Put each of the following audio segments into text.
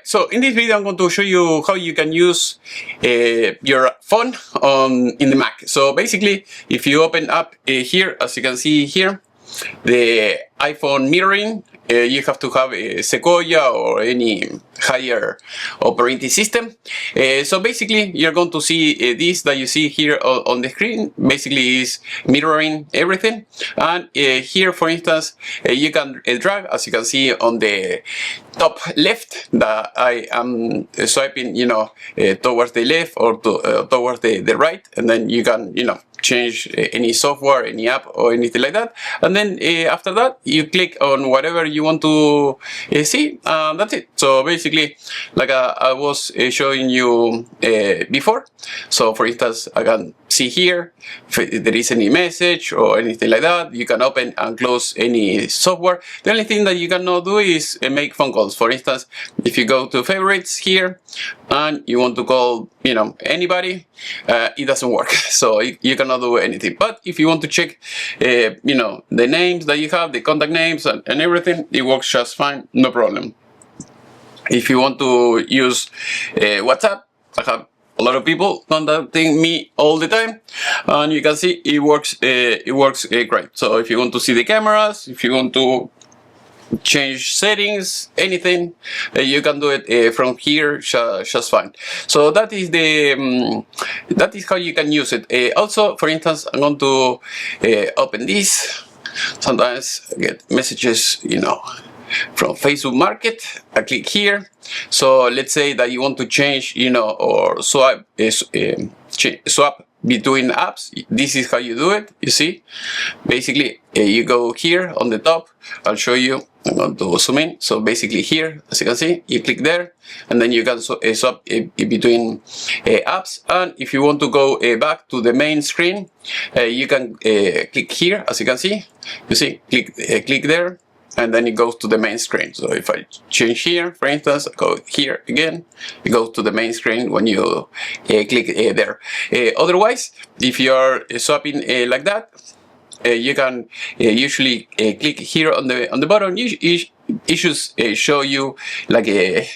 so in this video I'm going to show you how you can use your phone in the Mac. So basically, if you open up here, as you can see here, the iPhone mirroring, you have to have a Sequoia or any higher operating system. So basically, you're going to see this that you see here on the screen. Basically, is mirroring everything. And here, for instance, you can drag, as you can see on the top left, that I am swiping, towards the left or towards the right, and then you can, change any software, any app, or anything like that. And then after that, you click on whatever you want to see. That's it. So basically, like I was showing you before. So for instance, I can see here if there is any message or anything like that. You can open and close any software. The only thing that you cannot do is make phone calls. For instance, if you go to favorites here and you want to call, anybody, it doesn't work. So you cannot do anything. But if you want to check, the names that you have, the contact names and everything, it works just fine, no problem. If you want to use WhatsApp, I have a lot of people contacting me all the time, and you can see it works. It works great. So if you want to see the cameras, if you want to change settings, anything, you can do it from here just fine. So that is that is how you can use it. Also, for instance, I'm going to open this. Sometimes I get messages, from Facebook Market. I click here. So let's say that you want to change, or swap between apps. This is how you do it. You see, basically you go here on the top. I'll show you. I'm going to zoom in. So basically here, as you can see, you click there, and then you can swap between apps. And if you want to go back to the main screen, you can click here, as you can see. You see, click there, and then it goes to the main screen. So if I change here, for instance, I go here again, it goes to the main screen when you click there. Otherwise, if you are swapping like that, you can usually click here on the bottom. It should show you like a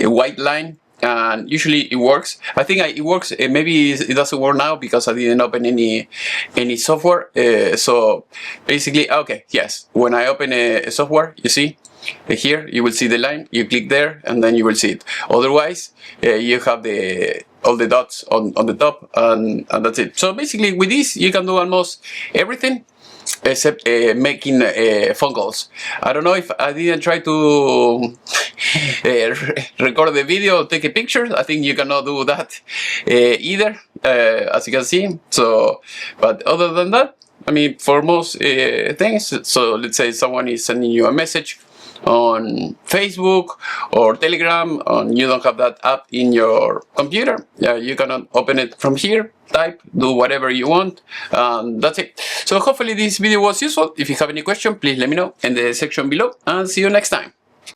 white line, and usually it works. I think it works. Maybe it doesn't work now because I didn't open any software. So basically, okay, yes. When I open a software, you see here, you will see the line. You click there, and then you will see it. Otherwise, you have all the dots on the top, and that's it. So basically, with this, you can do almost everything except making phone calls. I don't know if I didn't try to record the video or take a picture. I think you cannot do that either, as you can see. So, but other than that, I mean, for most things, so let's say someone is sending you a message on Facebook or Telegram, and you don't have that app in your computer, you cannot open it from here, type, do whatever you want, that's it. So hopefully this video was useful. If you have any question, please let me know in the section below, and see you next time.